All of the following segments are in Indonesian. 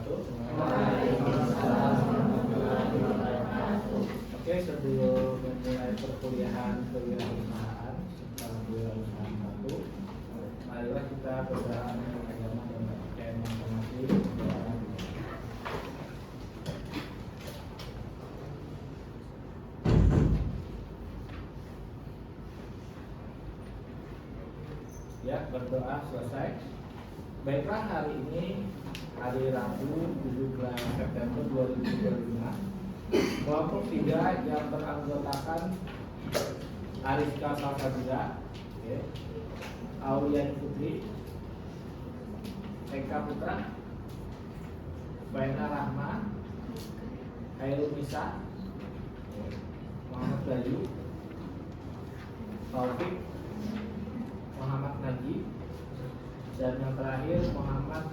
wabarakatuh. Oke, sebelum memulai perkuliahan kewirausahaan dalam kewirausahaan 1, marilah kita berdoa menurut agama dan berkaitan masing-masing. Ya, berdoa selesai. Baiklah, hari ini hari Rabu 17 September 2025. Kelompok 3 yang beranggotakan Ariska Salsabila, Auliani Putri, Eka Putra, Baina Rahma, Hairul Nisa, Muhammad Bayu, Taufik, Muhammad Najib, dan yang terakhir Muhammad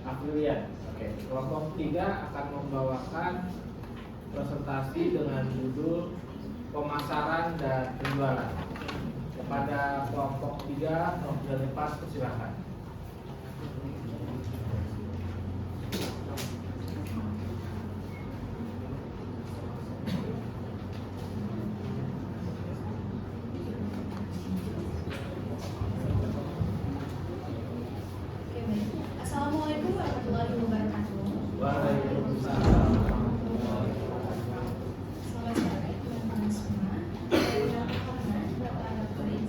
Afilian. Oke, kelompok 3 akan membawakan presentasi dengan judul pemasaran dan penjualan. Kepada kelompok 3, Nofrian Pas, silakan. Assalamualaikum warahmatullahi wabarakatuh. Waalaikumsalam. Selamat sore teman-teman semua. Yang terhormat Bapak Rektoris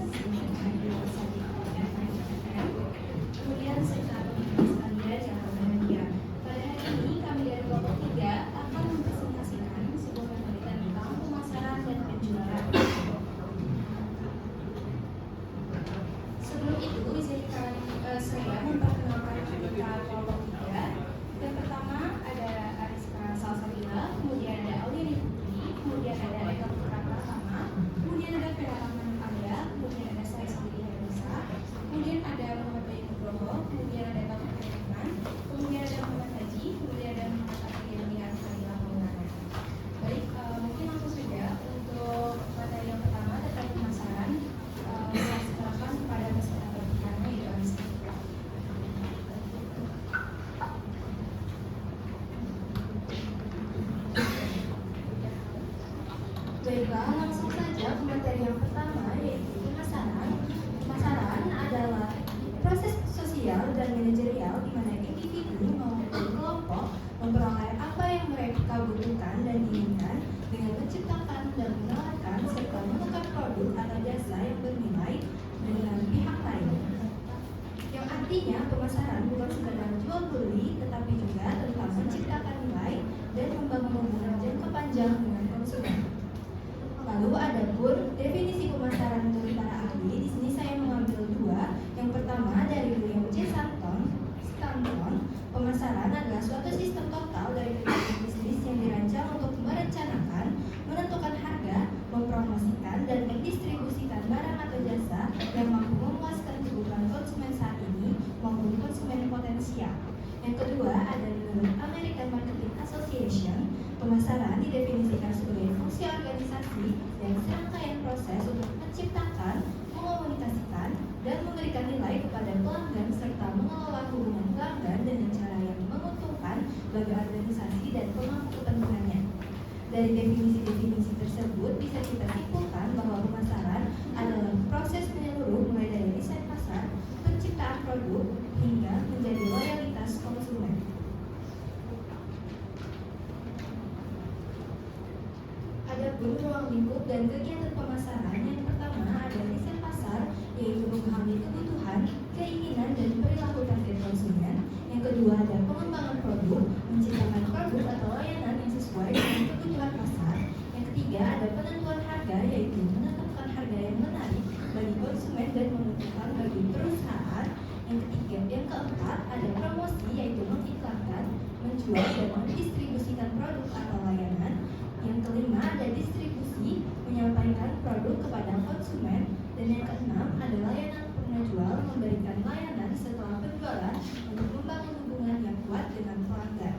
kemudian serta teman-teman sekalian yang berbahagia. Pada hari ini kami dari kelompok 3 akan mempresentasikan sebuah penelitian tentang pemasaran dan penjualan. Sebelum itu izinkan saya memperkenalkan kita kelompok 3. Yang pertama ada Ariska Salsabila, kemudian ada Auliani Putri, kemudian ada Eka Putra Pratama, kemudian ada Vera Rahman Alia, kemudian ada saya sendiri Herisa, kemudian ada Muhammad Bayu Nugroho, kemudian ada Taufik Rahman, kemudian ada Muhammad Haji, kemudian ada Muhammad Afilian Fadila Maulana. Baik, mungkin langsung saja untuk materi yang pertama tentang pemasaran. Saya silakan kepada peserta berbicara yaitu Ariska. Baiklah, langsung saja ke materi yang pertama yaitu pemasaran. Pemasaran adalah proses sosial dan manajerial di mana individu maupun kelompok memperoleh apa yang mereka butuhkan dan inginkan dengan menciptakan dan menawarkan serta menukar produk atau jasa yang bernilai dengan pihak lain. Yang artinya pemasaran bukan sekedar jual beli tetapi juga tentang menciptakan nilai dan membangun hubungan jangka panjang dengan konsumen. Lalu ada pun definisi pemasaran dari para ahli. Di sini saya mengambil 2. Yang pertama dari William J. Stanton. Pemasaran adalah suatu sistem total dari kegiatan bisnis yang dirancang untuk merencanakan, menentukan harga, mempromosikan, dan mendistribusikan barang atau jasa yang mampu memuaskan kebutuhan konsumen saat ini maupun konsumen potensial. Yang kedua ada menurut American Marketing Association. Pemasaran didefinisikan sebagai fungsi organisasi dan serangkaian proses untuk menciptakan, mengomunikasikan, dan memberikan nilai kepada pelanggan serta mengelola hubungan pelanggan dengan cara yang menguntungkan bagi organisasi dan pemangku kepentingannya. Dari definisi-definisi tersebut bisa kita simpulkan bahwa pemasaran adalah proses menyeluruh mulai dari riset pasar, penciptaan produk, hingga menjadi loyalitas konsumen. Adapun ruang lingkup dan kegiatan pemasaran, yang pertama ada riset pasar, yaitu memahami kebutuhan, keinginan, dan perilaku target konsumen. Yang kedua ada pengembangan produk, menciptakan produk atau layanan yang sesuai dengan kebutuhan pasar. Yang ketiga ada penentuan harga, yaitu menetapkan harga yang menarik bagi konsumen dan menguntungkan bagi perusahaan. Yang keempat ada promosi, yaitu mengiklankan, menjual, dan mendistribusikan produk atau layanan. Yang kelima ada distribusi, menyampaikan produk kepada konsumen. Dan yang keenam ada layanan penjual, memberikan layanan setelah penjualan untuk membangun hubungan yang kuat dengan pelanggan.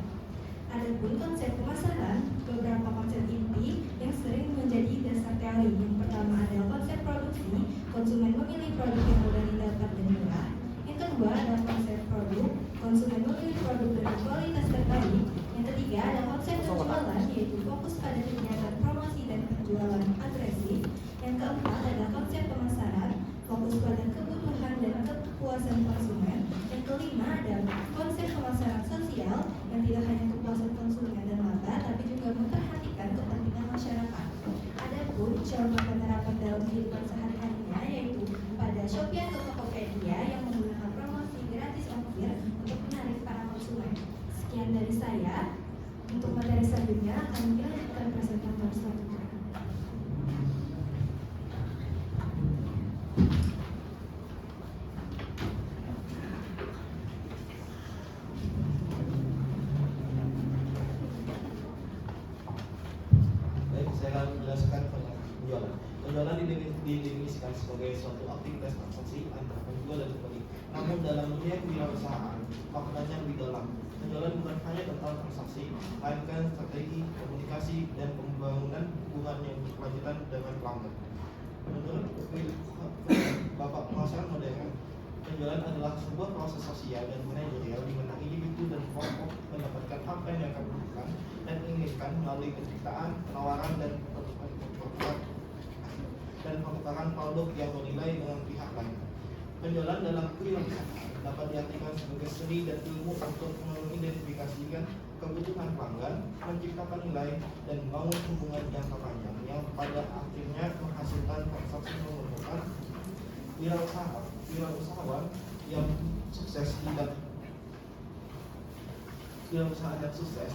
Adapun konsep pemasaran, beberapa konsep inti yang sering menjadi dasar teori. Yang pertama adalah konsep produksi, konsumen memilih produk yang mudah didapat dan murah. Yang kedua adalah konsep produk, konsumen memilih produk dengan kualitas terbaik. Yang ketiga ada konsep penjualan, yaitu fokus pada kegiatan promosi dan penjualan agresif. Yang keempat adalah konsep pemasaran, fokus pada kebutuhan dan kepuasan konsumen. Yang kelima adalah konsep pemasaran sosial yang tidak hanya kepuasan konsumen dan laba, tapi juga memperhatikan kepentingan masyarakat. Adapun contoh penerapan dalam kehidupan sehari-harinya yaitu pada Shopee atau Tokopedia yang menggunakan promosi gratis ongkir untuk menarik para konsumen. Sekian dari saya. Untuk materi selanjutnya kami dilanjutkan presentator selanjutnya. Baik, saya akan menjelaskan tentang penjualan. Penjualan didefinisikan sebagai suatu aktivitas transaksi antara penjual dan pembeli. Namun dalam dunia kewirausahaan, maknanya lebih dalam. Penjualan bukan hanya tentang transaksi, melainkan strategi, komunikasi, dan pembangunan hubungan yang berkelanjutan dengan pelanggan. Menurut Bapak Pemasaran Modern, penjualan adalah sebuah proses sosial dan manajerial di mana individu dan kelompok mendapatkan apa yang mereka butuhkan dan inginkan melalui penciptaan, penawaran, dan pertukaran produk yang bernilai dengan pihak lain. Penjualan dalam kewirausahaan dapat diartikan sebagai seni dan ilmu untuk mengidentifikasikan kebutuhan pelanggan, menciptakan nilai, dan membangun hubungan jangka panjang yang pada akhirnya menghasilkan transaksi menguntungkan. Wirausahawan yang sukses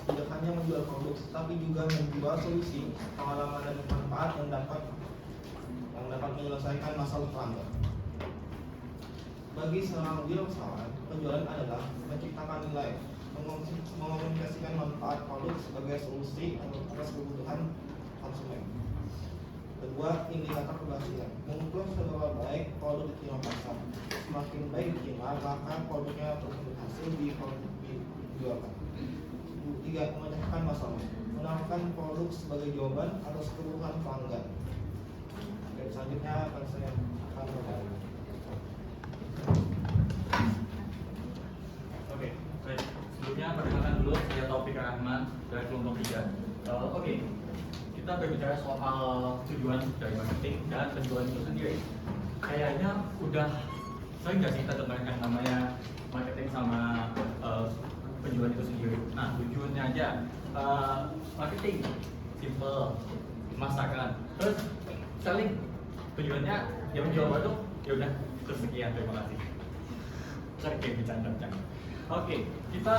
tidak hanya menjual produk, tapi juga menjual solusi, pengalaman, dan manfaat yang dapat menyelesaikan masalah pelanggan. Bagi seorang wirausahawan, penjualan adalah menciptakan nilai, mengomunikasikan manfaat produk sebagai solusi atas kebutuhan konsumen. Kedua, indikator keberhasilan mengukur seberapa baik produk diterima pasar. Semakin baik diterima, maka produknya akan berhasil dijualkan. Tiga, memecahkan masalah, menawarkan produk sebagai jawaban atas kebutuhan pelanggan. Oke, selanjutnya akan saya membaca. Oke, baik. Sebelumnya perkenalkan dulu, saya Taufik Rahman dari kelompok 3. Oke, kita berbicara soal tujuan dari marketing dan penjualan itu sendiri. Kayaknya udah sering nggak sih kita dengarkan namanya marketing sama penjualan itu sendiri. Nah, tujuannya aja marketing simple, masakan. Terus selling, tujuannya ya menjual produk. Ya udah, sekian, terima kasih. Oke, bercanda. Oke, kita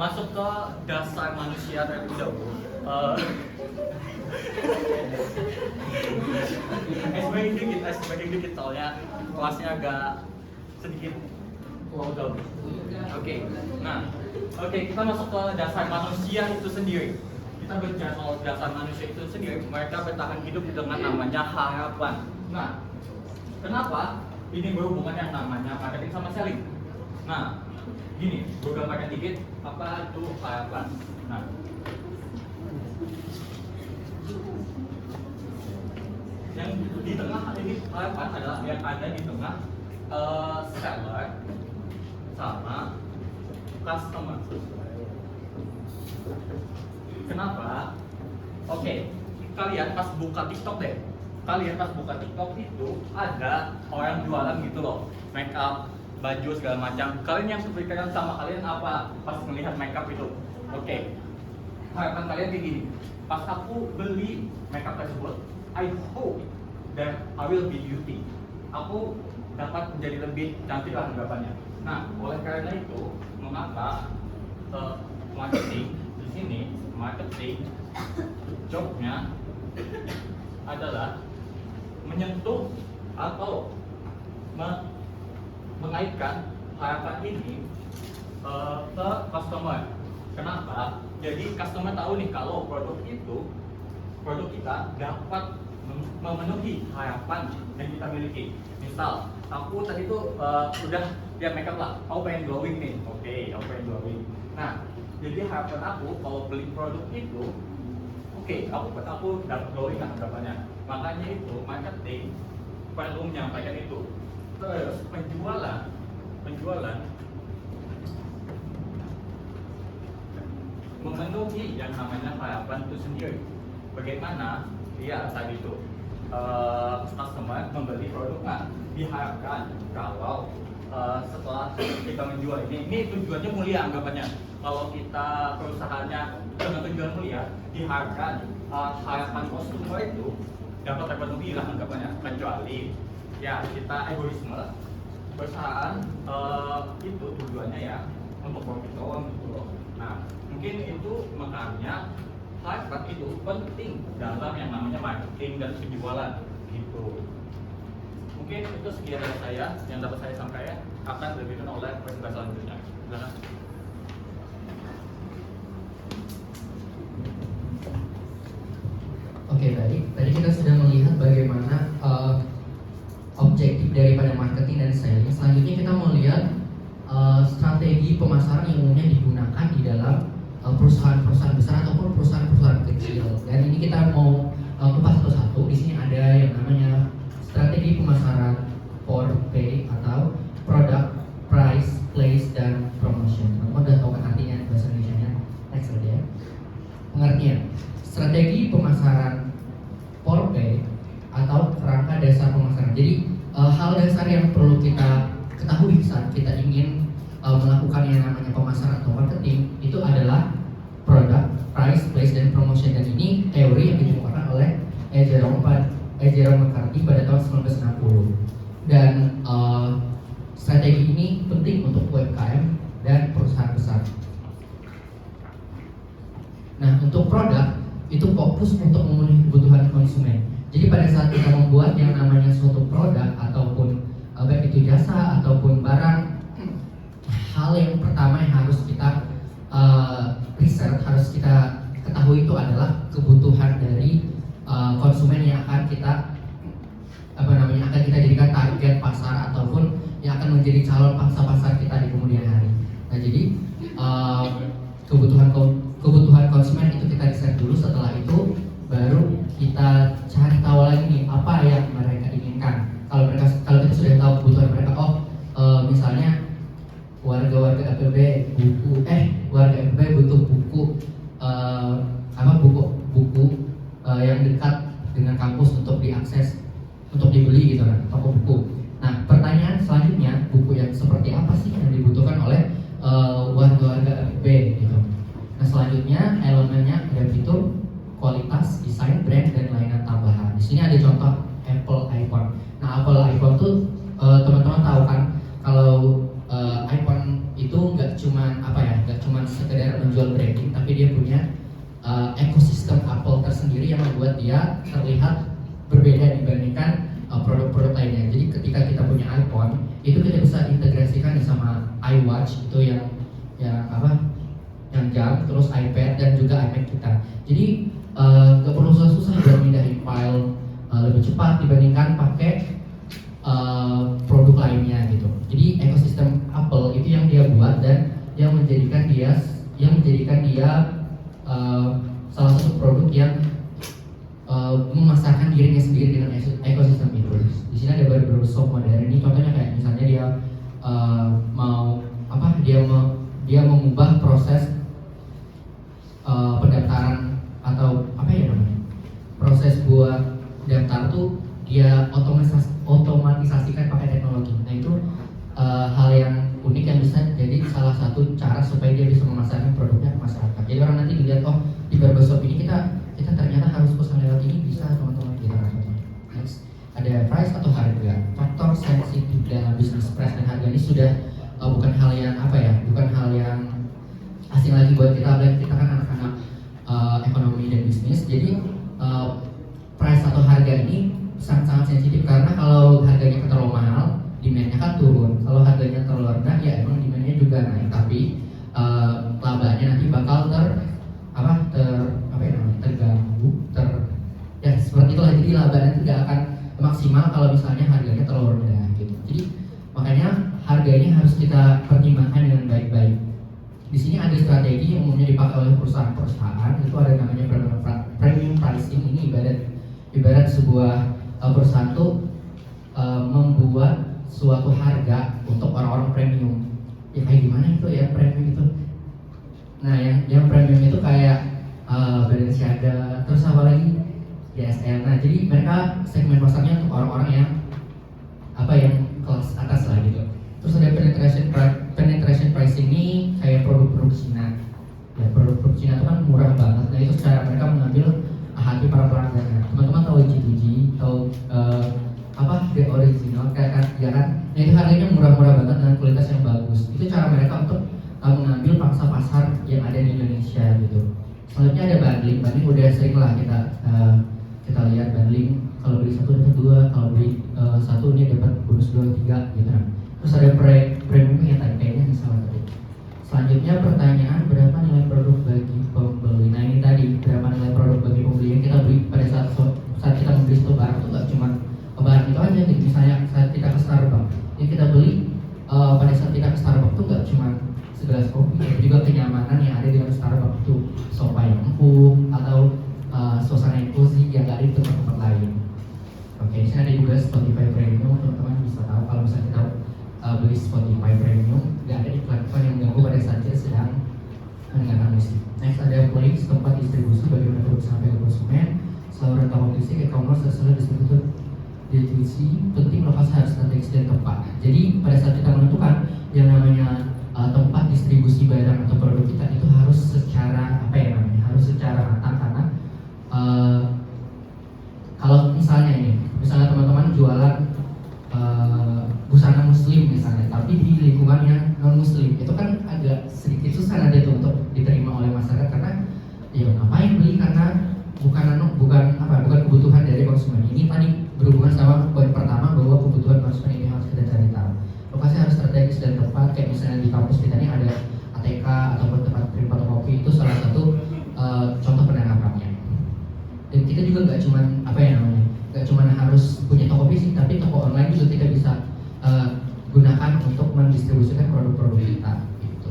masuk ke dasar manusia terlebih dahulu. Semakin dikit soalnya kelasnya agak sedikit low. Oke, kita masuk ke dasar manusia itu sendiri. Kita berbicara soal dasar manusia itu sendiri. Mereka bertahan hidup dengan namanya harapan. Nah, kenapa ini berhubungan yang namanya marketing sama selling? Nah, gini, gue gambarkan dikit apa itu harapan. Nah, yang di tengah ini harapan adalah yang ada di tengah seller sama customer. Kenapa? Oke, kalian pas buka TikTok deh. Kalian pas buka TikTok itu ada orang jualan gitu loh, make up, baju segala macam. Kalian yang kepikiran sama kalian apa pas melihat make up itu? Oke, harapan kalian kayak gini. Pas aku beli make up tersebut, I hope that I will be beauty. Aku dapat menjadi lebih cantik lah anggapannya. Nah, oleh karena itu, mengapa marketing di sini, marketing jobnya adalah menyentuh atau mengaitkan harapan ini ke customer. Kenapa? Jadi customer tahu nih kalau produk kita dapat memenuhi harapan yang kita miliki. Misal, aku tadi tuh udah lihat makeup lah, aku pengen glowing nih. Oke, aku pengen glowing. Nah, jadi harapan aku kalau beli produk itu, oke, aku dapat glowing lah harapannya. Makanya itu marketing perlu menyampaikan itu. Terus penjualan memenuhi yang namanya harapan itu sendiri. Bagaimana? Ya tadi itu customer membeli produknya, diharapkan kalau setelah kita menjual ini tujuannya mulia anggapannya. Kalau kita perusahaannya dengan tujuan mulia, diharapkan harapan konsumer itu dapat terpenuhi lah anggapannya. Kecuali ya kita egoisme, perusahaan itu tujuannya ya untuk profit doang gitu loh. Nah mungkin itu makanya harapan itu penting dalam yang namanya marketing dan penjualan gitu. Mungkin itu sekian dari saya yang dapat saya sampaikan, akan dilanjutkan oleh presentasi selanjutnya. Silakan. Oke, baik. Tadi kita sudah melihat bagaimana objektif daripada marketing dan sales. Selanjutnya kita mau lihat strategi pemasaran yang umumnya digunakan di dalam perusahaan-perusahaan besar ataupun perusahaan-perusahaan kecil. Dan ini kita mau kupas satu-satu. Di sini ada yang namanya strategi pemasaran 4P atau product, price, place, dan promotion. Teman-teman udah tahu kan artinya bahasa Indonesia-nya? Next saja ya. Pengertian. Strategi pemasaran 4P atau kerangka dasar pemasaran. Jadi hal dasar yang perlu kita ketahui saat kita ingin melakukan yang namanya pemasaran atau marketing itu adalah product, price, place, dan promotion. Dan ini teori yang ditemukan oleh Jerome McCarthy pada tahun 1960. Dan strategi ini penting untuk UMKM dan perusahaan besar. Nah, untuk produk itu fokus untuk memenuhi kebutuhan konsumen. Jadi pada saat kita membuat yang namanya suatu produk ataupun baik itu jasa ataupun barang, hal yang pertama yang harus kita riset, harus kita ketahui itu adalah kebutuhan dari konsumen yang akan kita akan kita jadikan target pasar ataupun yang akan menjadi calon pangsa pasar kita di kemudian hari. Nah, jadi kebutuhan konsumen itu kita riset dulu. Setelah itu baru kita cari tahu lagi nih apa yang mereka inginkan. Kalau kita sudah tahu kebutuhan mereka, misalnya warga FEB butuh buku yang dekat dengan kampus untuk diakses, untuk dibeli gitu kan, toko buku. Nah, pertanyaan selanjutnya, buku yang seperti apa sih yang dibutuhkan oleh warga FEB gitu. Nah, selanjutnya elemennya ada fitur, kualitas, desain, brand, dan layanan tambahan. Di sini ada contoh Apple iPhone. Nah, Apple iPhone tuh teman-teman tahu kan kalau iPhone itu nggak cuma sekedar menjual branding, tapi dia punya ekosistem Apple tersendiri yang membuat dia terlihat berbeda dibandingkan produk-produk lainnya. Jadi ketika kita punya iPhone, itu kita bisa integrasikan sama iWatch itu yang jam, terus iPad dan juga iMac kita. Jadi nggak perlu susah-susah buat mindahin file, lebih cepat dibandingkan pakai produk lainnya gitu. Jadi ekosistem Apple itu yang dia buat dan yang menjadikan dia salah satu produk yang memasarkan dirinya sendiri dengan ekosistem itu. Di sini ada beberapa shop modern. Ini contohnya kayak misalnya dia mengubah proses pendaftaran atau proses buat daftar tuh dia otomatisasikan pakai teknologi. Nah, itu hal yang unik yang bisa jadi salah satu cara supaya dia bisa memasarkan produknya ke masyarakat. Jadi orang nanti dilihat, di barbershop ini kita ternyata harus pesan lewat ini, bisa teman-teman gitu. Next, ada price atau harga. Faktor sensitif dalam bisnis. Price dan harga ini sudah bukan hal yang asing lagi buat kita. Kita kan anak-anak ekonomi dan bisnis. Jadi price atau harga ini sangat-sangat sensitif karena kalau harganya terlalu mahal, demand-nya kan turun. Kalau harganya terlalu rendah, ya emang demand-nya juga naik. Tapi labanya nanti bakal terganggu, seperti itulah. Jadi labanya tidak akan maksimal kalau misalnya harganya terlalu rendah gitu. Jadi makanya harga ini harus kita pertimbangkan dengan baik-baik. Di sini ada strategi yang umumnya dipakai oleh perusahaan-perusahaan, itu ada namanya premium pricing. Ini ibarat sebuah perusahaan tuh membuat suatu harga untuk orang-orang premium. Ya kayak gimana itu ya premium itu? Nah, yang premium itu kayak Balenciaga, terus apa lagi? DSL. Nah, jadi mereka segmen pasarnya untuk orang-orang yang yang kelas atas lah gitu. Terus ada penetration price ini kayak produk-produk Cina. Ya, produk-produk Cina itu kan murah banget. Nah, itu cara mereka mengambil hati para pelanggannya. Teman-teman tahu G2G, tahu The Original kan? Ya kan? Nah, itu harganya murah-murah banget dengan kualitas yang bagus. Itu cara mereka untuk mengambil pangsa pasar yang ada di Indonesia gitu. Selanjutnya ada bundling. Bundling udah sering lah kita lihat bundling. Kalau beli satu dapat dua, kalau beli satu ini dapat bonus 2, 3 gitu kan. Terus ada premium yang kayaknya misalnya tadi. Selanjutnya pertanyaan, berapa nilai produk bagi pembeli? Nah, ini tadi berapa nilai produk bagi pembeli yang kita beli pada saat kita membeli satu barang itu nggak cuma barang itu aja gitu. Misalnya saat kita ke Starbucks, yang kita beli pada saat kita ke Starbucks itu nggak cuma segelas kopi, tapi juga kenyamanan yang ada di dalam Starbucks itu, sofa yang empuk atau suasana yang cozy yang nggak ada di tempat-tempat lain. Oke, di sini ada juga Spotify Premium, teman-teman bisa tahu kalau misalnya kita beli Spotify Premium nggak ada iklan-iklan yang mengganggu pada saat kita sedang mendengarkan musik. Next ada Playlist, tempat distribusi bagaimana produk sampai ke konsumen. Saluran kompetisi e-commerce sesuai distributor distribusi, penting lokasi harus strategis dan tepat. Jadi pada saat kita menentukan yang namanya tempat distribusi barang atau produk kita itu harus secara harus secara matang karena kalau misalnya teman-teman jualan busana muslim misalnya, tapi di lingkungan yang non muslim, itu kan agak sedikit susah nanti itu untuk diterima oleh masyarakat karena ya ngapain beli karena bukan kebutuhan dari konsumen. Ini tadi berhubungan sama poin pertama bahwa kebutuhan konsumen ini harus kita cari tahu. Lokasi harus strategis dan tepat, kayak misalnya di kampus kita ini ada ATK ataupun tempat print fotokopi, itu salah satu contoh penerapannya. Dan kita juga nggak cuma harus punya toko fisik, tapi toko online juga kita bisa gunakan untuk mendistribusikan produk-produk kita gitu.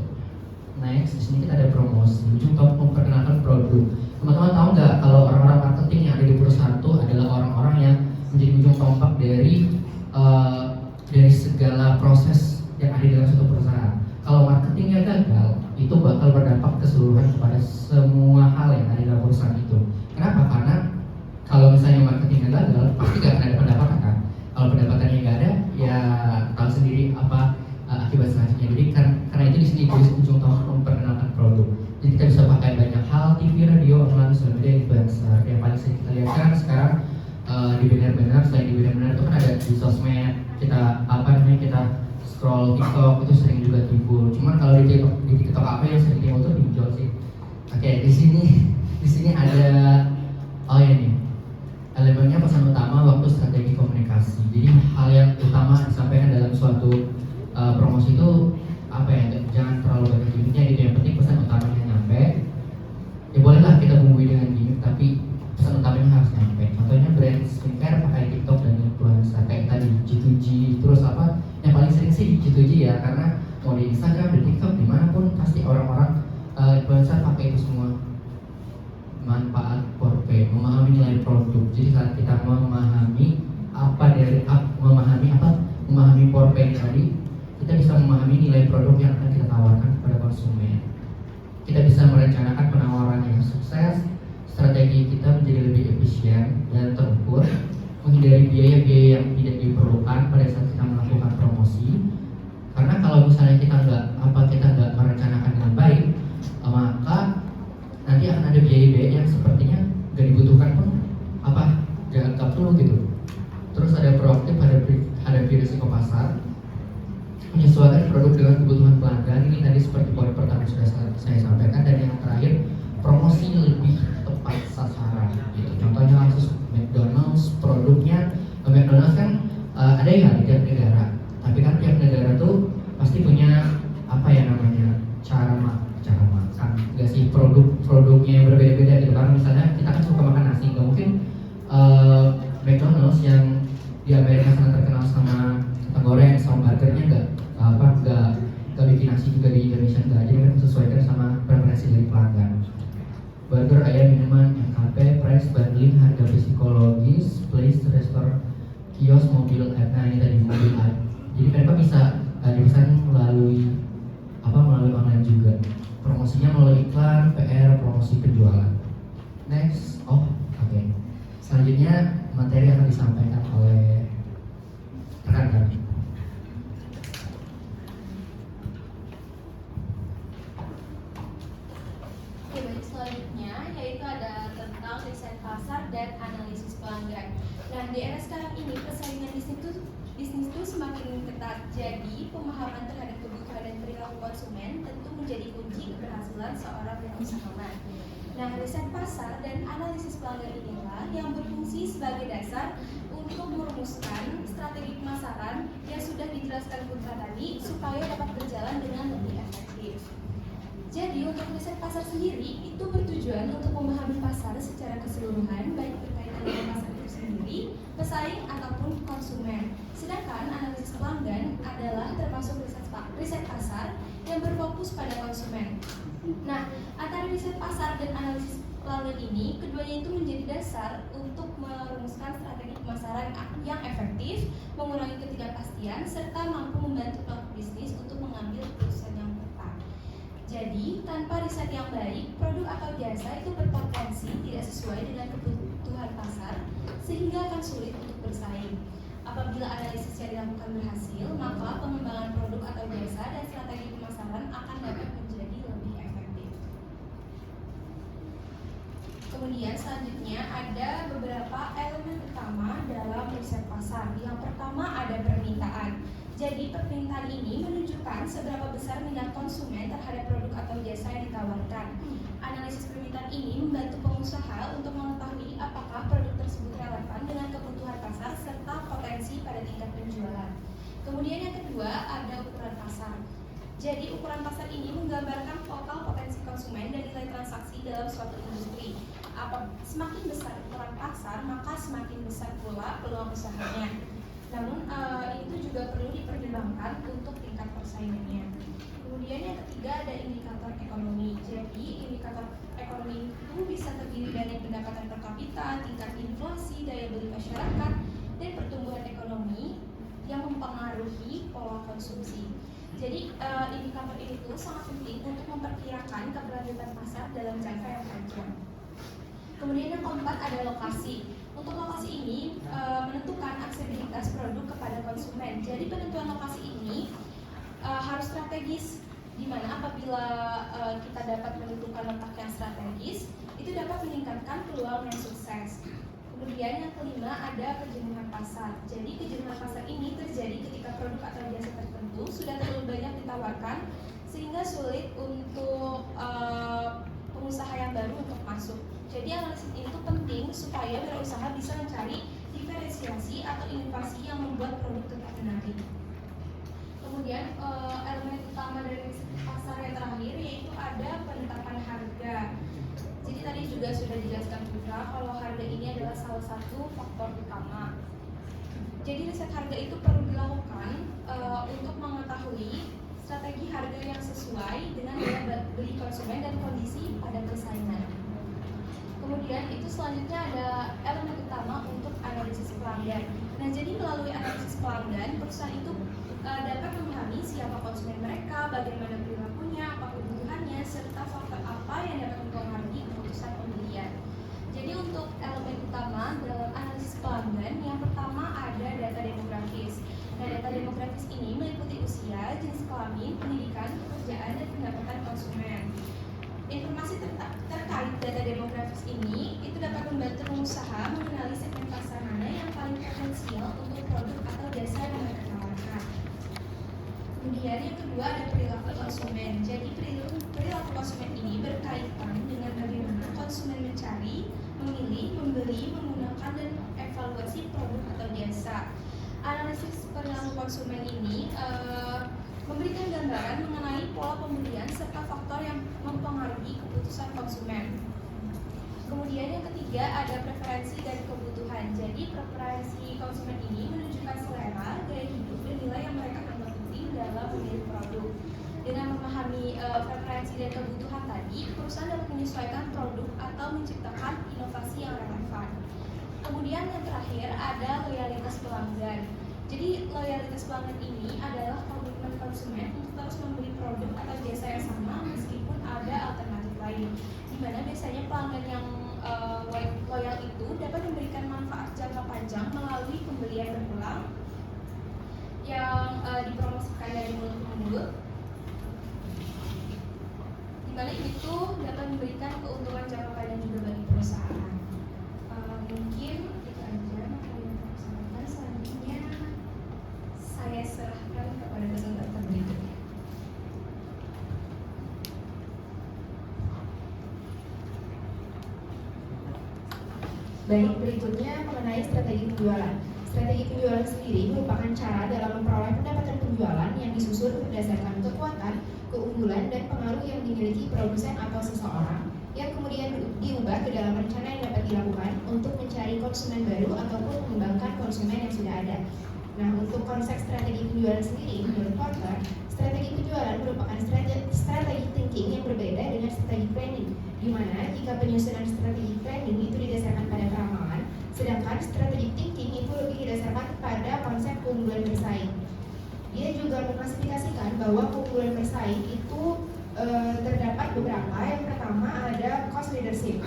Next, di sini kita ada promosi untuk memperkenalkan produk. Teman-teman tahu nggak kalau orang-orang marketing yang ada di perusahaan itu adalah orang-orang yang menjadi ujung tombak dari segala proses yang ada di dalam suatu perusahaan. Kalau marketingnya gagal, itu bakal berdampak keseluruhan kepada semua hal yang ada di dalam perusahaan itu. Kenapa? Karena kalau misalnya marketingnya gagal, pasti gak akan ada pendapatan kan. Kalau pendapatannya nggak ada, ya tahu sendiri apa akibat selanjutnya. Jadi karena itu di sini ujung tombak memperkenalkan produk. Jadi kita bisa pakai banyak hal, TV, radio, online, sosial media, influencer. Yang paling sering kita lihat kan sekarang di benar-benar, selain di benar-benar itu kan ada di sosmed, kita scroll TikTok itu sering juga timbul. Cuman kalau di TikTok apa yang sering timbul itu pinjol sih. Oke, di sini ada elemennya pesan utama waktu strategi komunikasi. Jadi hal yang utama disampaikan dalam suatu promosi itu jangan terlalu banyak gimmicknya gitu. Yang penting pesan utamanya nyampe. Ya bolehlah kita bumbui dengan gimmick, tapi pesan utamanya harus nyampe. Contohnya brand skincare pakai TikTok dan influencer kayak tadi G2G. Terus yang paling sering sih di G2G ya, karena mau di Instagram, di TikTok, dimanapun pasti orang-orang influencer pakai itu semua. Manfaat Porpe, memahami nilai produk. Jadi saat kita memahami Porpe tadi, kita bisa memahami nilai produk yang akan kita tawarkan kepada konsumen. Kita bisa merencanakan penawaran yang sukses, strategi kita menjadi lebih efisien dan terukur, menghindari biaya-biaya yang tidak diperlukan pada saat kita melakukan promosi. Karena kalau misalnya kita nggak merencanakan dengan baik, maka nanti akan ada biaya-biaya yang sepertinya nggak dibutuhkan pun jangan dulu gitu. Terus ada proaktif hadapi risiko pasar, menyesuaikan produk dengan kebutuhan pelanggan. Ini tadi seperti poin pertama sudah saya sampaikan. Dan yang terakhir, promosi lebih tepat sasaran gitu. Contohnya kasus McDonald's, produknya McDonald's kan ada yang di tiap negara, tapi kan tiap negara tuh pasti punya cara makan, nggak sih, produknya yang berbeda-beda gitu. Karena misalnya kita kan suka makan nasi, nggak mungkin McDonald's yang di Amerika sangat terkenal sama kentang goreng sama burgernya nggak bikin nasi juga di Indonesia, nggak. Jadi mereka sesuaikan sama preferensi dari pelanggan. Burger, ayam, minuman, MKP, price, bundling, harga psikologis, place, restoran, kios, mobil app. Nah, ini tadi mobil app. Jadi mereka bisa dipesan melalui online juga. promosinya melalui iklan, PR, promosi penjualan. Next, oke. Selanjutnya materi akan disampaikan oleh rekan kami. Oke, baik, selanjutnya yaitu ada tentang riset pasar dan analisis pelanggan. Nah, di era sekarang ini persaingan bisnis itu semakin ketat. Jadi, pemahaman terhadap kebutuhan dan perilaku konsumen tentu menjadi kunci keberhasilan seorang wirausahawan. Nah, riset pasar dan analisis pelanggan inilah yang berfungsi sebagai dasar untuk merumuskan strategi pemasaran yang sudah dijelaskan Putra tadi supaya dapat berjalan dengan lebih efektif. Jadi untuk riset pasar sendiri itu bertujuan untuk memahami pasar secara keseluruhan, baik berkaitan dengan pasar itu sendiri, pesaing ataupun konsumen. Sedangkan analisis pelanggan adalah termasuk riset pasar yang berfokus pada konsumen. Nah, antara riset pasar dan analisis pelanggan ini, keduanya itu menjadi dasar untuk merumuskan strategi pemasaran yang efektif, mengurangi ketidakpastian, serta mampu membantu pelaku bisnis untuk mengambil keputusan yang tepat. Jadi, tanpa riset yang baik, produk atau jasa itu berpotensi tidak sesuai dengan kebutuhan pasar, sehingga akan sulit untuk bersaing. Apabila analisis yang dilakukan berhasil, maka pengembangan produk atau jasa dan strategi pemasaran akan dapat menjadi lebih efektif. Kemudian selanjutnya ada beberapa elemen utama dalam riset pasar. Yang pertama ada permintaan. Jadi permintaan ini menunjukkan seberapa besar minat konsumen terhadap produk atau jasa yang ditawarkan. Analisis permintaan ini membantu pengusaha untuk mengetahui apakah produk tersebut relevan dengan kebutuhan pasar serta potensi pada tingkat penjualan. Kemudian yang kedua ada ukuran pasar. Jadi ukuran pasar ini menggambarkan total potensi konsumen dan nilai transaksi dalam suatu industri. Semakin besar ukuran pasar, maka semakin besar pula peluang usahanya. Namun itu juga perlu dipertimbangkan untuk tingkat persaingannya. Kemudian yang ketiga ada indikator ekonomi. Jadi indikator ekonomi itu bisa terdiri dari pendapatan per kapita, tingkat inflasi, daya beli masyarakat, dan pertumbuhan ekonomi yang mempengaruhi pola konsumsi. Jadi indikator ini tuh sangat penting untuk memperkirakan keberlanjutan pasar dalam jangka yang panjang. Kemudian yang keempat ada lokasi. Untuk lokasi ini menentukan aksesibilitas produk kepada konsumen. Jadi penentuan lokasi ini harus strategis, di mana apabila kita dapat menentukan letak yang strategis, itu dapat meningkatkan peluang yang sukses. Kemudian yang kelima ada kejenuhan pasar. Jadi kejenuhan pasar ini terjadi ketika produk atau jasa tertentu sudah terlalu banyak ditawarkan, sehingga sulit untuk pengusaha yang baru untuk masuk. Jadi analisis itu penting supaya wirausaha bisa mencari diferensiasi atau inovasi yang membuat produk tetap menarik. Kemudian elemen utama dari pasar yang terakhir yaitu ada penetapan harga. Jadi tadi juga sudah dijelaskan juga kalau harga ini adalah salah satu faktor utama. Jadi riset harga itu perlu dilakukan untuk mengetahui strategi harga yang sesuai dengan daya beli konsumen dan kondisi pada persaingan. Kemudian itu selanjutnya ada elemen utama untuk analisis pelanggan. Nah, jadi melalui analisis pelanggan, perusahaan itu dapat memahami siapa konsumen mereka, bagaimana perilakunya, apa kebutuhannya, serta faktor apa yang dapat mempengaruhi keputusan pembelian. Jadi untuk elemen utama dalam analisis pelanggan, yang pertama ada data demografis. Nah, data demografis ini meliputi usia, jenis kelamin, pendidikan, pekerjaan, dan pendapatan konsumen. Informasi terkait data demografis ini itu dapat membantu pengusaha mengenali segmen pasar mana yang paling potensial untuk produk atau jasa yang mereka tawarkan. Kemudian yang kedua ada perilaku konsumen. Jadi perilaku konsumen ini berkaitan dengan bagaimana konsumen mencari, memilih, membeli, menggunakan, dan evaluasi produk atau jasa. Analisis perilaku konsumen ini memberikan gambaran mengenai pola pembelian serta faktor yang mempengaruhi keputusan konsumen. Kemudian yang ketiga ada preferensi dan kebutuhan. Jadi preferensi konsumen ini menunjukkan selera, gaya hidup, dan nilai yang mereka anggap penting dalam memilih produk. Dengan memahami preferensi dan kebutuhan tadi, perusahaan dapat menyesuaikan produk atau menciptakan inovasi yang relevan. Kemudian yang terakhir ada loyalitas pelanggan. Jadi loyalitas pelanggan ini adalah komitmen konsumen untuk terus membeli produk atau jasa yang sama meskipun ada alternatif lain, di mana biasanya pelanggan yang loyal itu dapat memberikan manfaat jangka panjang melalui pembelian berulang yang dipromosikan dari mulut ke mulut, di mana itu dapat memberikan keuntungan jangka panjang juga bagi perusahaan. Mungkin itu aja materi yang saya sampaikan. Selanjutnya saya serahkan kepada peserta berikutnya. Baik, berikutnya mengenai strategi penjualan. Strategi penjualan sendiri merupakan cara dalam memperoleh pendapatan penjualan yang disusun berdasarkan kekuatan, keunggulan, dan pengaruh yang dimiliki produsen atau seseorang, yang kemudian diubah ke dalam rencana yang dapat dilakukan untuk mencari konsumen baru ataupun mengembangkan konsumen yang sudah ada. Nah, untuk konsep strategi penjualan sendiri, menurut Porter, strategi penjualan merupakan strategi thinking yang berbeda dengan strategi planning, di mana jika penyusunan strategi planning itu didasarkan pada peramalan, sedangkan strategi thinking itu lebih didasarkan pada konsep keunggulan bersaing. Dia juga mengklasifikasikan bahwa keunggulan bersaing itu terdapat beberapa. Yang pertama ada cost leadership,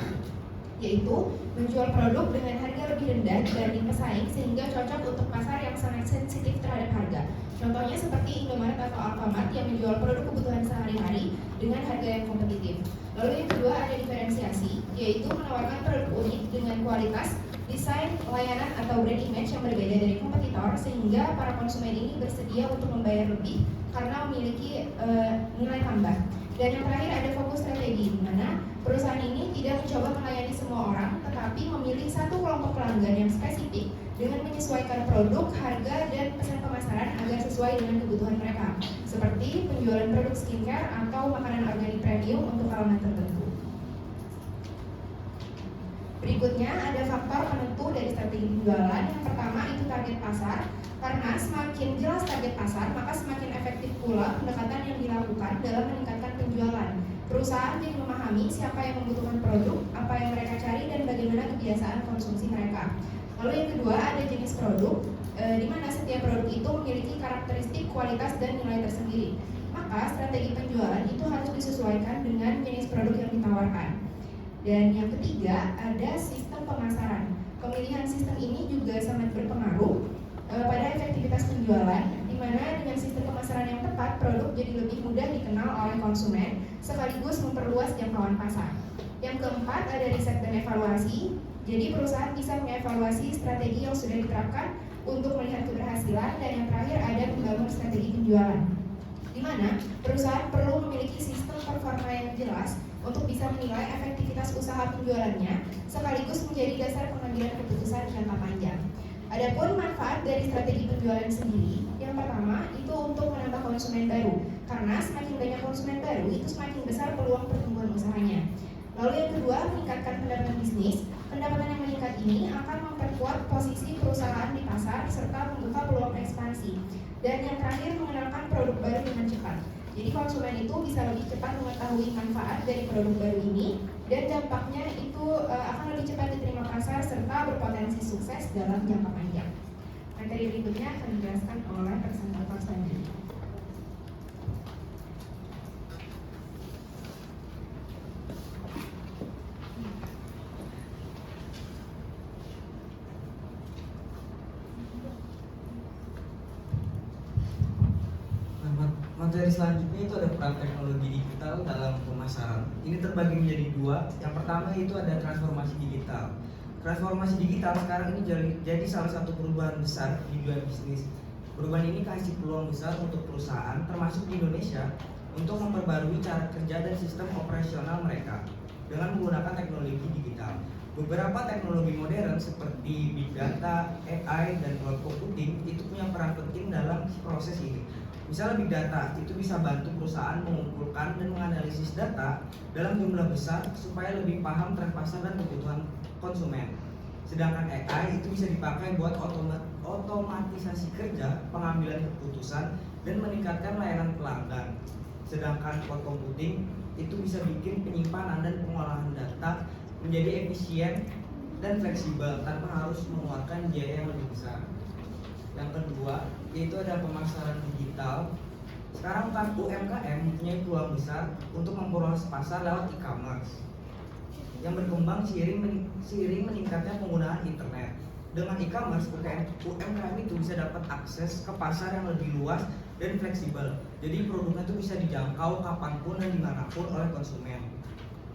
yaitu menjual produk dengan harga lebih rendah dibanding pesaing sehingga cocok untuk pasar yang sangat sensitif terhadap harga. Contohnya seperti Indomaret atau Alfamart yang menjual produk kebutuhan sehari-hari dengan harga yang kompetitif. Lalu yang kedua ada diferensiasi, yaitu menawarkan produk unik dengan kualitas, desain, layanan atau brand image yang berbeda dari kompetitor sehingga para konsumen ini bersedia untuk membayar lebih karena memiliki nilai tambah. Dan yang terakhir ada fokus strategi, di mana perusahaan ini tidak mencoba melayani semua orang, tetapi memilih satu kelompok pelanggan yang spesifik dengan menyesuaikan produk, harga, dan pesan pemasaran agar sesuai dengan kebutuhan mereka, seperti penjualan produk skincare atau makanan organik premium untuk kalangan tertentu. Berikutnya ada faktor penentu dari strategi penjualan. Yang pertama itu target pasar. Karena semakin jelas target pasar, maka semakin efektif pula pendekatan yang dilakukan dalam meningkatkan penjualan. Perusahaan jadi memahami siapa yang membutuhkan produk, apa yang mereka cari, dan bagaimana kebiasaan konsumsi mereka. Lalu yang kedua ada jenis produk, di mana setiap produk itu memiliki karakteristik, kualitas, dan nilai tersendiri. Maka strategi penjualan itu harus disesuaikan dengan jenis produk yang ditawarkan. Dan yang ketiga ada sistem pemasaran. Pemilihan sistem ini juga sangat berpengaruh pada efektivitas penjualan, di mana dengan sistem pemasaran yang tepat, produk jadi lebih mudah dikenal oleh konsumen, sekaligus memperluas jangkauan pasar. Yang keempat ada riset dan evaluasi. Jadi perusahaan bisa mengevaluasi strategi yang sudah diterapkan untuk melihat keberhasilan. Dan yang terakhir ada membangun strategi penjualan, di mana perusahaan perlu memiliki sistem performa yang jelas untuk bisa menilai efektivitas usaha penjualannya, sekaligus menjadi dasar pengambilan keputusan jangka panjang. Adapun manfaat dari strategi penjualan sendiri, yang pertama itu untuk menambah konsumen baru, karena semakin banyak konsumen baru itu semakin besar peluang pertumbuhan usahanya. Lalu yang kedua, meningkatkan pendapatan bisnis. Pendapatan yang meningkat ini akan memperkuat posisi perusahaan di pasar serta membuka peluang ekspansi. Dan yang terakhir, mengenalkan produk baru dengan cepat. Jadi konsumen itu bisa lebih cepat mengetahui manfaat dari produk baru ini, dan dampaknya itu akan lebih cepat diterima pasar serta berpotensi sukses dalam jangka panjang. Materi berikutnya akan dijelaskan oleh presentator selanjutnya. Materi selanjutnya itu ada peran teknologi digital dalam pemasaran. Ini terbagi menjadi dua. Yang pertama itu ada transformasi digital. Transformasi digital sekarang ini jadi salah satu perubahan besar di dunia bisnis. Perubahan ini kasih peluang besar untuk perusahaan, termasuk di Indonesia, untuk memperbarui cara kerja dan sistem operasional mereka dengan menggunakan teknologi digital. Beberapa teknologi modern seperti big data, AI, dan cloud computing itu punya peran penting dalam proses ini. Misalnya big data itu bisa bantu perusahaan mengumpulkan dan menganalisis data dalam jumlah besar supaya lebih paham tren pasar dan kebutuhan konsumen. Sedangkan AI itu bisa dipakai buat otomatisasi kerja, pengambilan keputusan, dan meningkatkan layanan pelanggan. Sedangkan cloud computing itu bisa bikin penyimpanan dan pengolahan data menjadi efisien dan fleksibel tanpa harus mengeluarkan biaya yang lebih besar. Yang kedua, yaitu ada pemasaran digital. Sekarang kan UMKM mempunyai peluang besar untuk memperluas pasar lewat e-commerce yang berkembang seiring meningkatnya penggunaan internet. Dengan e-commerce, UMKM itu bisa dapat akses ke pasar yang lebih luas dan fleksibel. Jadi produknya itu bisa dijangkau kapanpun dan dimanapun oleh konsumen.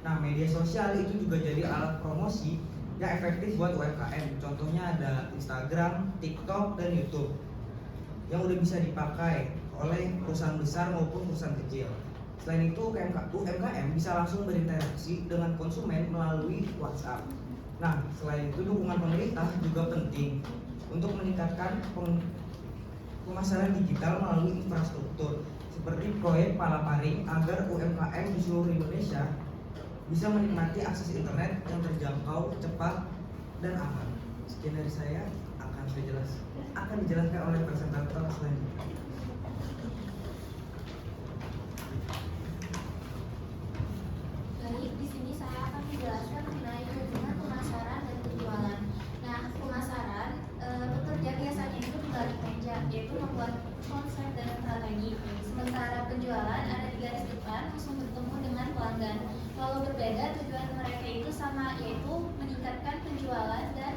Nah, media sosial itu juga jadi alat promosi yang efektif buat UMKM. Contohnya ada Instagram, TikTok, dan YouTube yang udah bisa dipakai oleh perusahaan besar maupun perusahaan kecil. Selain itu, UMKM bisa langsung berinteraksi dengan konsumen melalui WhatsApp. Nah, selain itu dukungan pemerintah juga penting untuk meningkatkan pemasaran digital melalui infrastruktur seperti proyek Palaparing agar UMKM di seluruh Indonesia bisa menikmati akses internet yang terjangkau, cepat, dan aman. Sekian dari saya, akan dijelaskan oleh presentator selanjutnya. Baik, di sini saya akan menjelaskan mengenai hubungan pemasaran dan penjualan. Nah, pemasaran bekerja biasanya itu di balik meja, yaitu membuat konsep dan strategi. Sementara penjualan ada di garis depan, langsung bertemu dengan pelanggan. Kalau berbeda, tujuan mereka itu sama, yaitu meningkatkan penjualan dan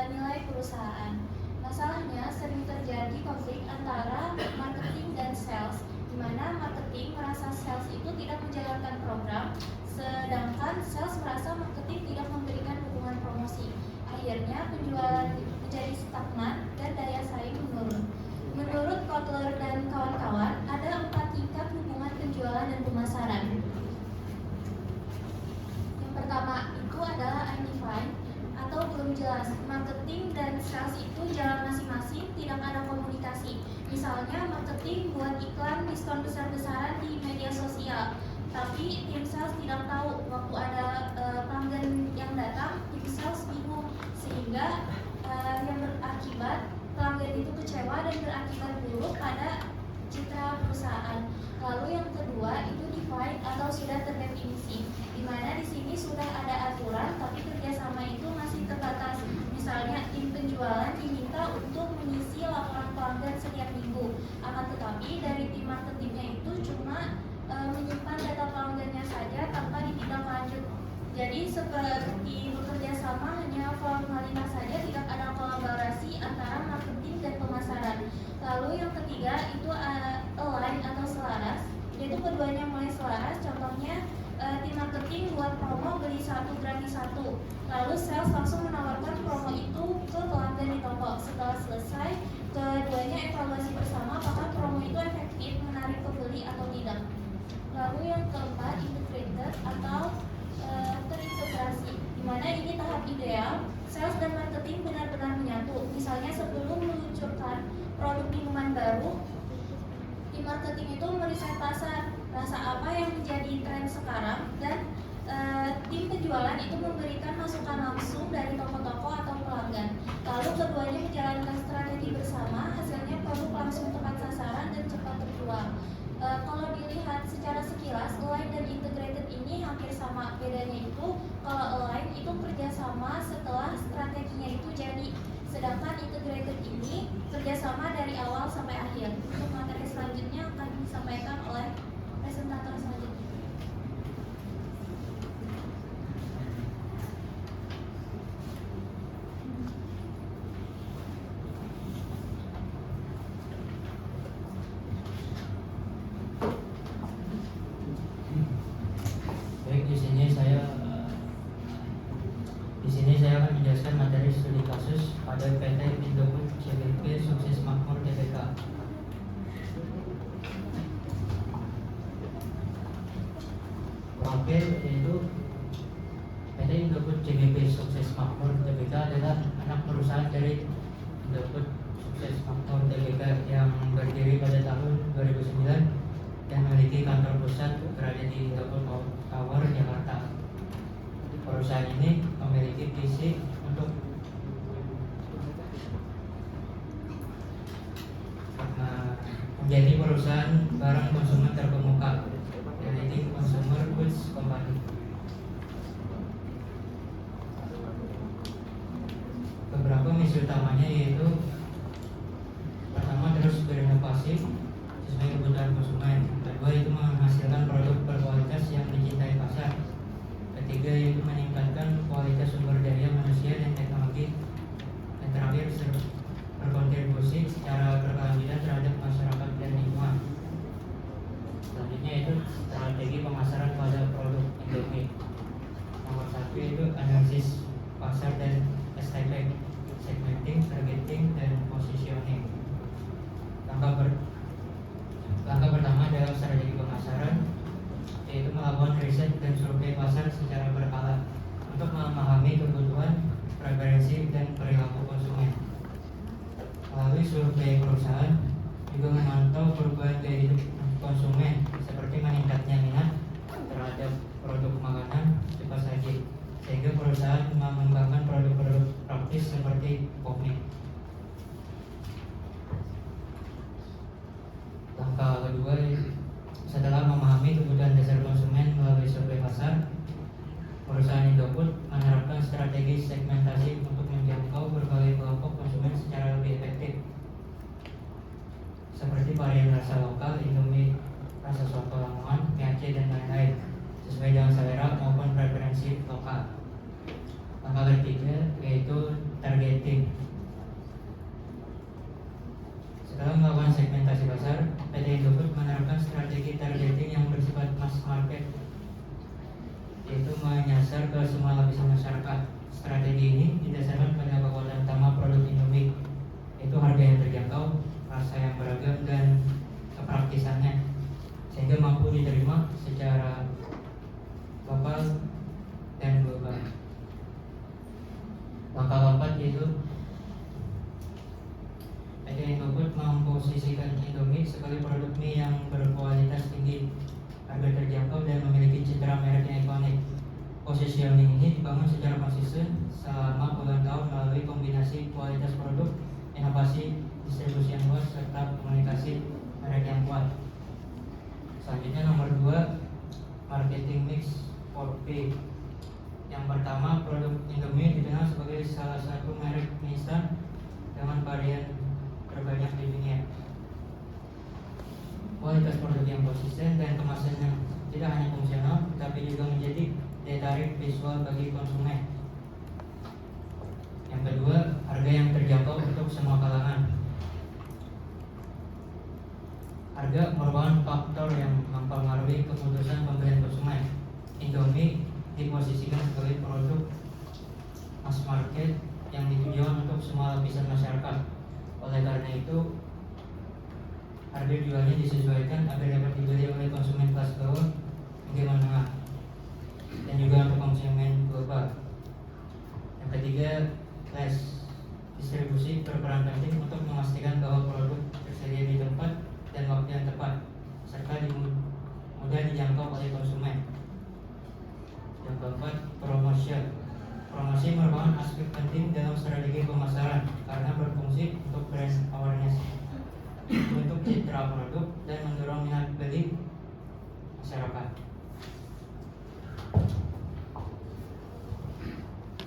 nilai perusahaan. Masalahnya sering terjadi konflik antara marketing dan sales, di mana marketing merasa sales itu tidak menjalankan program, sedangkan sales merasa marketing tidak memberikan dukungan promosi. Akhirnya penjualan menjadi stagnan dan daya saing menurun. Menurut Kotler dan kawan-kawan, ada 4 tingkat hubungan penjualan dan pemasaran. Yang pertama itu adalah undefined atau belum jelas. Marketing dan sales itu jalan masing-masing, tidak ada komunikasi. Misalnya marketing buat iklan diskon besar-besaran di media sosial, tapi tim sales tidak tahu waktu ada pelanggan yang datang, tim sales bingung, sehingga yang berakibat pelanggan itu kecewa dan berakibat buruk pada citra perusahaan. Lalu yang kedua itu defined atau sudah terdefinisi, di mana di sini sudah ada aturan tapi kerjasama itu masih terbatas. Misalnya tim penjualan diminta untuk mengisi laporan pelanggan setiap minggu, akan tetapi dari tim marketingnya itu cuma menyimpan data pelanggannya saja tanpa ditindak lanjut. Jadi seperti bekerja sama hanya formalitas saja, tidak ada kolaborasi antara marketing dan pemasaran. Lalu yang ketiga itu align atau selaras, yaitu keduanya mulai selaras. Contohnya tim marketing buat promo beli 1 gratis 1, lalu sales langsung menawarkan promo itu ke pelanggan di toko. Setelah selesai, keduanya evaluasi bersama apakah promo itu efektif menarik pembeli atau tidak. Lalu yang keempat integrated atau terintegrasi, di mana ini tahap ideal, sales dan marketing benar-benar menyatu. Misalnya sebelum meluncurkan produk minuman baru, tim marketing itu meriset pasar, rasa apa yang menjadi tren sekarang, dan tim penjualan itu memberikan masukan langsung dari toko-toko atau pelanggan. Lalu keduanya menjalankan strategi bersama, hasilnya produk langsung tepat sasaran dan cepat terjual. Kalau dilihat secara sekilas, align dan integrated ini hampir sama. Bedanya itu, kalau align itu kerjasama setelah strateginya itu jadi, sedangkan integrated ini kerjasama dari awal sampai akhir. Untuk materi selanjutnya akan disampaikan oleh presentator selanjutnya. Saya akan menjelaskan materi studi kasus pada PT Indofood CBP Sukses Makmur Tbk. Profil yaitu PT Indofood CBP Sukses Makmur Tbk adalah anak perusahaan dari Indofood Sukses Makmur Tbk yang berdiri pada tahun 2009 dan memiliki kantor pusat berada di Indofood Tower, Jakarta. Perusahaan ini memiliki visi untuk menjadi perusahaan barang konsumen terkemuka, yaitu Consumer Goods Company. Beberapa misi utamanya yaitu pertama, terus berinovasi sesuai kebutuhan konsumen. ketiga yaitu meningkatkan kualitas sumber daya manusia dan teknologi. Dan terakhir berkontribusi secara berkelanjutan terhadap masyarakat dan lingkungan. Selanjutnya itu strategi pemasaran pada produk Indomie. Nomor 1 itu analisis pasar dan STP, segmenting, targeting, dan positioning. Langkah pertama dalam strategi pemasaran yaitu melakukan riset dan survei pasar secara berkala untuk memahami kebutuhan, preferensi, dan perilaku konsumen. Melalui survei perusahaan juga memantau perubahan gaya hidup konsumen seperti meningkatnya minat terhadap produk makanan cepat saji, sehingga perusahaan mengembangkan produk-produk praktis seperti Popmi. Langkah kedua, setelah memahami kebutuhan dasar konsumen melalui survei pasar, perusahaan Indofood menerapkan strategi segmentasi untuk menjangkau berbagai kelompok konsumen secara lebih efektif, seperti varian rasa lokal, Indomie, rasa soto Lamongan, mie Aceh, dan lain-lain, sesuai dengan selera maupun preferensi lokal. Langkah ketiga yaitu targeting. Setelah melakukan segmentasi pasar, PT Indofood menerapkan strategi targeting yang bersifat mass market, yaitu menyasar ke semua lapisan masyarakat. Strategi ini didasarkan pada kekuatan utama produk Indomie, yaitu harga yang terjangkau, rasa yang beragam, dan kepraktisannya, sehingga mampu diterima secara lokal dan global. Langkah keempat yaitu PT Indofood memposisikan Indomie sebagai produk mie yang berkualitas tinggi, harga terjangkau, dan memiliki citra merek yang ikonik. Positioning ini dibangun secara konsisten selama puluhan tahun melalui kombinasi kualitas produk, inovasi, distribusi yang luas, serta komunikasi merek yang kuat. Selanjutnya nomor 2, marketing mix 4P. Yang pertama, produk Indomie dikenal sebagai salah satu merek mie instan dengan varian terbanyak di dunia. Kualitas produk yang konsisten dan kemasan yang tidak hanya fungsional, tapi juga menjadi daya tarik visual bagi konsumen. Yang kedua, harga yang terjangkau untuk semua kalangan. Harga merupakan faktor yang mempengaruhi keputusan pembelian konsumen. Indomie diposisikan sebagai produk mass market yang ditujukan untuk semua lapisan masyarakat. Oleh karena itu, harga jualnya disesuaikan agar dapat dibeli oleh konsumen kelas bawah hingga menengah, dan juga untuk konsumen global. Yang ketiga, distribusi berperan penting untuk memastikan bahwa produk tersedia di tempat dan waktu yang tepat, serta mudah dijangkau oleh konsumen. Yang keempat, promosi merupakan aspek penting dalam strategi pemasaran karena berfungsi untuk brand awareness, untuk citra produk, dan mendorong minat beli masyarakat.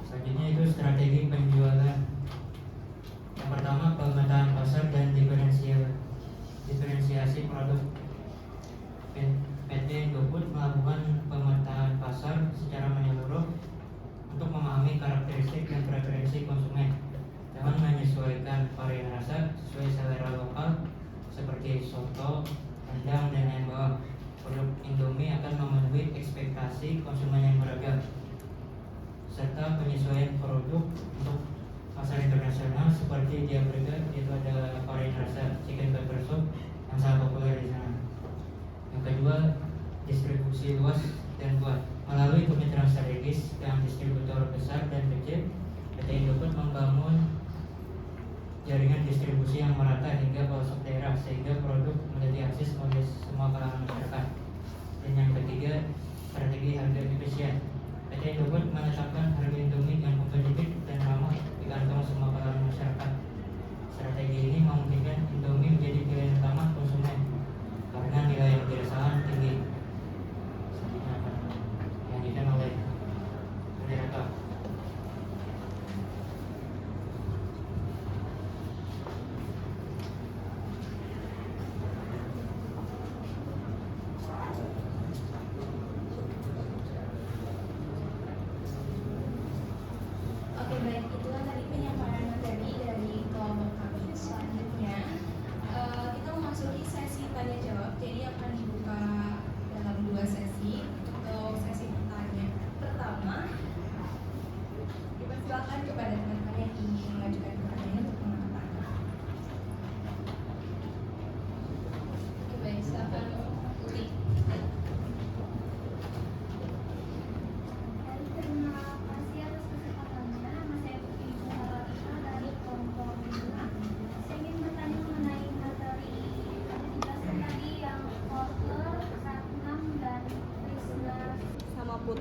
Selanjutnya itu strategi penjualan. Yang pertama, pemetaan pasar dan diferensiasi produk. PT Indofood melakukan pemetaan pasar secara menyeluruh untuk memahami karakteristik dan preferensi konsumen dengan menyesuaikan varian rasa sesuai selera lokal seperti soto, rendang, dan ayam bawang. Produk Indomie akan memenuhi ekspektasi konsumen yang beragam, serta penyesuaian produk untuk pasar internasional seperti di Amerika, itu ada varian rasa chicken pepper soup yang sangat populer di sana. Yang kedua, distribusi luas dan kuat. Melalui kemitraan strategis dengan distributor besar dan kecil, PT Indofood membangun jaringan distribusi yang merata hingga pelosok daerah sehingga produk mudah diakses oleh semua kalangan masyarakat. Dan yang ketiga, strategi harga efisien. PT Indofood menetapkan harga Indomie yang kompetitif dan ramah di kantong semua kalangan masyarakat. Strategi ini memungkinkan Indomie menjadi pilihan utama konsumen karena nilai yang dirasakan tinggi. Selanjutnya akan dilanjutkan oleh moderator.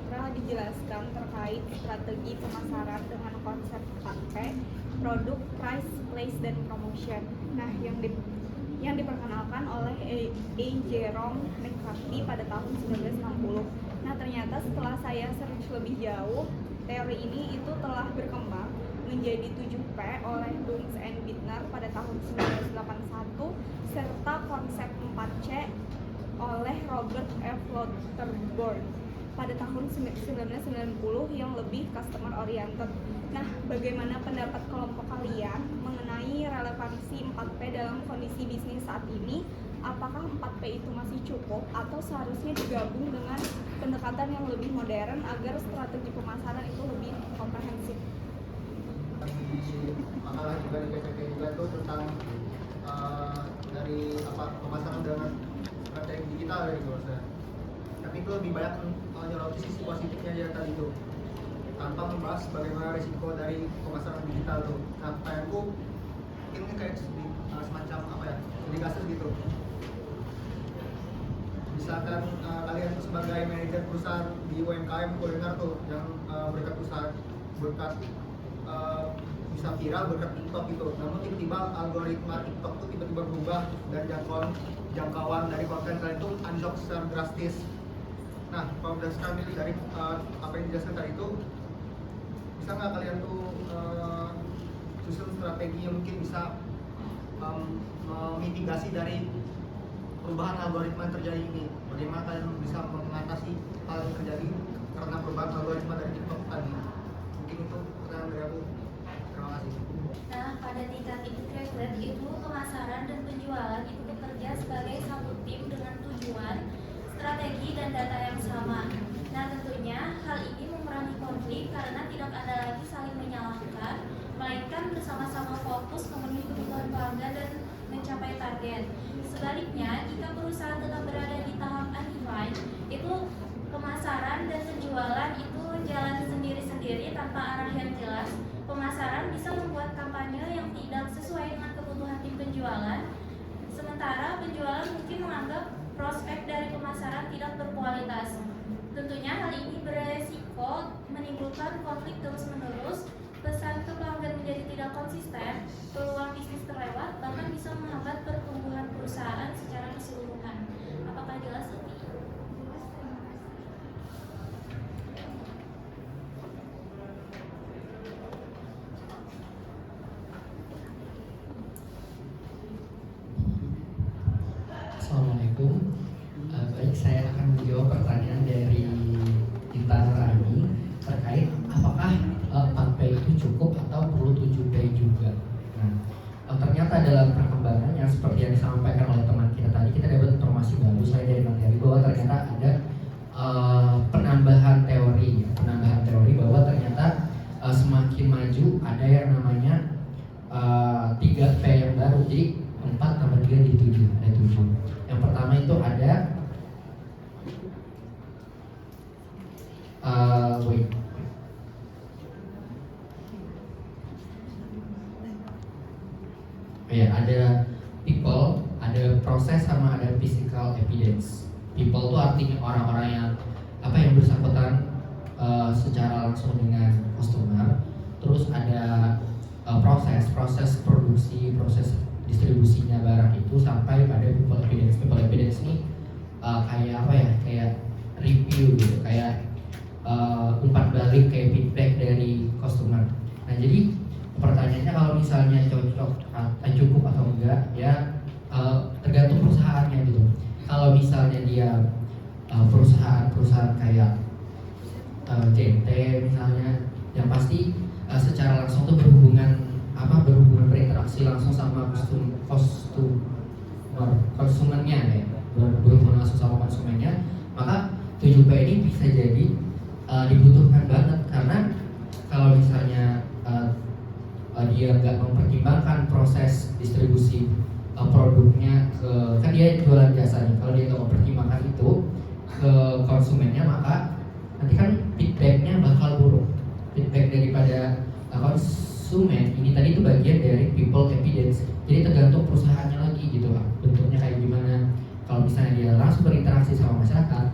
Putra dijelaskan terkait strategi pemasaran dengan konsep 4P, produk, price, place, dan promotion. Nah, yang diperkenalkan oleh A. Jerome McCarthy pada tahun 1960. Nah, ternyata setelah saya search lebih jauh, teori ini itu telah berkembang menjadi 7P oleh Bunz and Bittner pada tahun 1981 serta konsep 4C oleh Robert F. Lauterbur pada tahun 1990 yang lebih customer oriented. Nah, bagaimana pendapat kelompok kalian mengenai relevansi 4P dalam kondisi bisnis saat ini? Apakah 4P itu masih cukup atau seharusnya digabung dengan pendekatan yang lebih modern agar strategi pemasaran itu lebih komprehensif? Makalah juga di PPT juga itu tentang dari pemasaran dengan strategi digital gitu maksudnya. Tapi itu lebih banyak menyoroti sisi positifnya dia tadi itu, tanpa membahas bagaimana risiko dari pemasaran digital tuh. Nah, pertanyaanku ini kayak semacam studi kasus gitu. Misalkan kalian tuh sebagai manajer perusahaan di UMKM kuliner tuh yang berkat usaha bisa viral berkat TikTok gitu. Namun tiba-tiba algoritma TikTok tuh tiba-tiba berubah dan jangkauan dari konten kalian itu anjlok secara drastis. Nah, kalau berdasarkan dari apa yang dijelaskan tadi itu, bisa nggak kalian tuh susun strategi yang mungkin bisa memitigasi dari perubahan algoritma yang terjadi ini? Bagaimana kalian bisa mengatasi hal yang terjadi karena perubahan algoritma dari TikTok tadi? Mungkin itu pertanyaan dari aku. Terima kasih. Nah, pada tingkat integrated itu pemasaran dan penjualan itu bekerja sebagai satu tim dengan tujuan, strategi, dan data yang sama. Nah, tentunya hal ini mengurangi konflik karena tidak ada lagi saling menyalahkan, melainkan bersama-sama fokus memenuhi kebutuhan pelanggan dan mencapai target. Sebaliknya, jika perusahaan tetap berada di tahap undefined, itu pemasaran dan penjualan itu jalan sendiri-sendiri tanpa arah yang jelas. Pemasaran bisa membuat kampanye yang tidak sesuai dengan kebutuhan tim penjualan, sementara penjualan mungkin menganggap prospek dari pemasaran tidak berkualitas. Tentunya hal ini beresiko menimbulkan konflik terus-menerus, pesan ke pelanggan menjadi tidak konsisten, peluang bisnis terlewat, bahkan bisa menghambat pertumbuhan perusahaan secara keseluruhan. Apakah jelas lebih? Assalamualaikum. Baik, saya akan menjawab pertanyaan dari Intan Rani terkait apakah 4P itu cukup atau perlu 7P juga. Nah, ternyata dalam perkembangannya seperti yang disampaikan oleh teman kita tadi, kita dapat informasi baru saya dari Bang Heri bahwa ternyata ada penambahan teori bahwa ternyata semakin maju ada yang namanya 3P yang baru. Jadi 4 tambah 3 jadi 7, ada 7. Yang pertama itu ada ada people, ada proses, sama ada physical evidence. People itu artinya orang-orang yang yang bersangkutan secara langsung dengan customer. Terus ada proses produksi, proses distribusinya barang itu sampai pada people evidence. People evidence ini kayak review gitu, kayak umpan balik, kayak feedback dari customer. Nah, jadi pertanyaannya kalau misalnya cukup atau enggak ya tergantung perusahaannya gitu. Kalau misalnya dia perusahaan kayak JT misalnya, yang pasti secara langsung tuh berhubungan berinteraksi langsung sama konsumennya ya, berhubungan langsung sama konsumennya, maka 7P ini bisa jadi dibutuhkan banget. Karena kalau misalnya dia nggak mempertimbangkan proses distribusi produknya kan dia jualan jasa nih, kalau dia nggak mempertimbangkan itu ke konsumennya, maka nanti kan feedbacknya bakal buruk. Feedback daripada konsumen ini tadi itu bagian dari people evidence. Jadi tergantung perusahaannya lagi gitu lah, bentuknya kayak gimana. Kalau misalnya dia langsung berinteraksi sama masyarakat,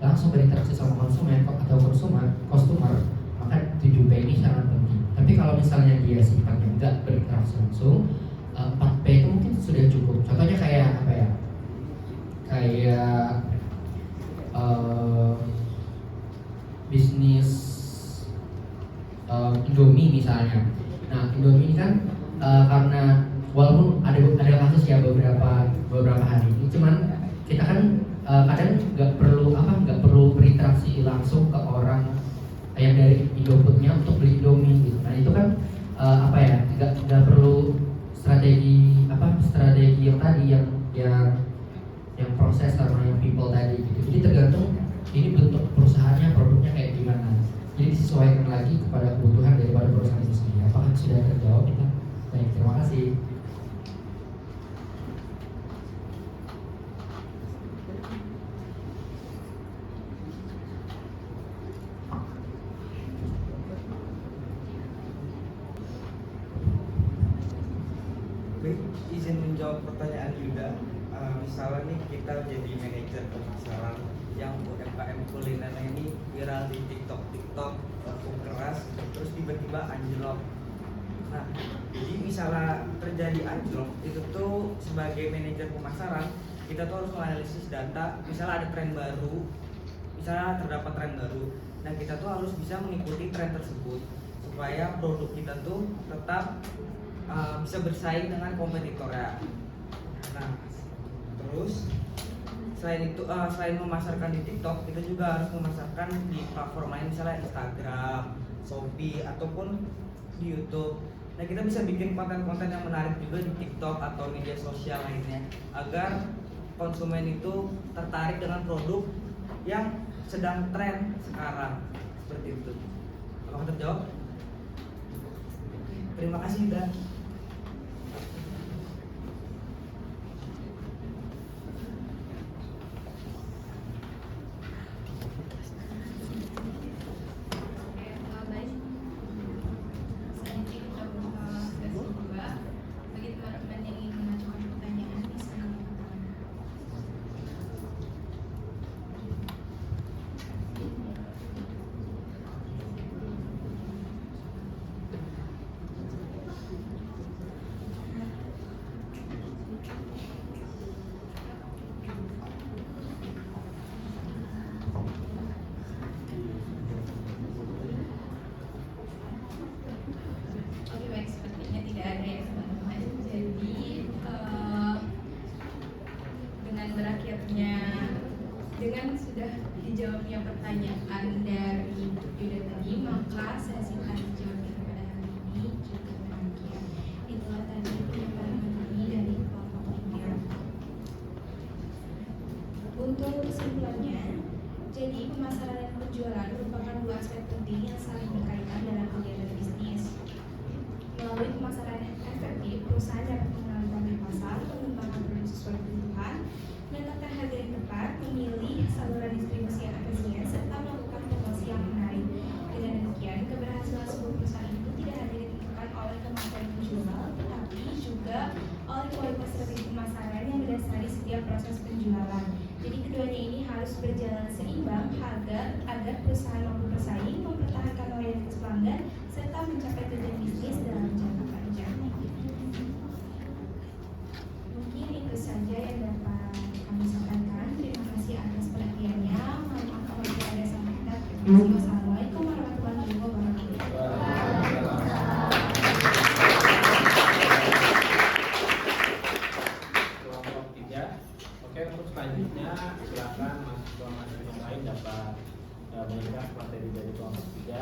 langsung berinteraksi sama konsumen atau customer, maka 7P ini sangat penting. Tapi kalau misalnya dia sifatnya enggak berinteraksi langsung, 4P itu mungkin sudah cukup. Contohnya kayak apa ya? Kayak bisnis Indomie misalnya. Nah, Indomie ini kan karena walaupun ada kasus ya beberapa hari ini, cuman kita kan kadang nggak perlu berinteraksi langsung ke orang yang dari Indofoodnya untuk beli Indomie gitu. Nah itu kan nggak perlu strategi yang tadi yang proses sama yang people tadi gitu. Jadi tergantung ini bentuk perusahaannya, produknya kayak gimana. Jadi disesuaikan lagi kepada kebutuhan daripada perusahaan itu sendiri. Apakah sudah terjawab kita? Baik, terima kasih. Baik, izin menjawab pertanyaan Yuda. Misalnya nih kita jadi manajer pemasaran yang UMKM kuliner ini viral di TikTok laku keras, terus tiba-tiba anjlok. Nah, jadi misalnya terjadi anjlok, itu tuh sebagai manajer pemasaran kita tuh harus menganalisis data. Misalnya ada tren baru, misalnya terdapat tren baru, nah kita tuh harus bisa mengikuti tren tersebut supaya produk kita tuh tetap bisa bersaing dengan kompetitornya. Nah, terus selain itu, selain memasarkan di TikTok, kita juga harus memasarkan di platform lain, misalnya Instagram, Shopee, ataupun di YouTube. Nah, kita bisa bikin konten-konten yang menarik juga di TikTok atau media sosial lainnya, agar konsumen itu tertarik dengan produk yang sedang tren sekarang. Seperti itu. Apakah terjawab? Terima kasih, Yuda. Dengan sudah dijawabnya pertanyaan dari Yuda tadi, maka sesi tanya jawab kita pada hari ini cukup berakhir. Itulah tadi penyampaian kami dari kelompok 3. Untuk kesimpulannya, jadi pemasaran dan penjualan merupakan dua aspek penting yang saling berkaitan dalam kegiatan bisnis. Melalui pemasaran efektif, perusahaan dapat mengenali pasar, mengembangkan produk sesuai kebutuhan, menetapkan harga yang tepat, memilih saluran distribusi yang efisien, serta melakukan promosi yang menarik. Dengan demikian, keberhasilan sebuah perusahaan itu tidak hanya ditentukan oleh kemampuan penjual, tetapi juga oleh kualitas strategi pemasaran yang mendasari setiap proses penjualan. Jadi keduanya ini harus berjalan seimbang agar perusahaan mampu bersaing, mempertahankan loyalitas pelanggan, serta mencapai tujuan bisnis dalam jangka panjang. Mungkin itu saja yang dapat kami sampaikan. Terima kasih atas perhatiannya. Mohon maaf apabila ada salah kata. Terima kasih. Wassalamualaikum warahmatullahi wabarakatuh. Kelompok 3. Oke, untuk selanjutnya silakan mahasiswa yang lain dapat menjelaskan materi dari kelompok 3.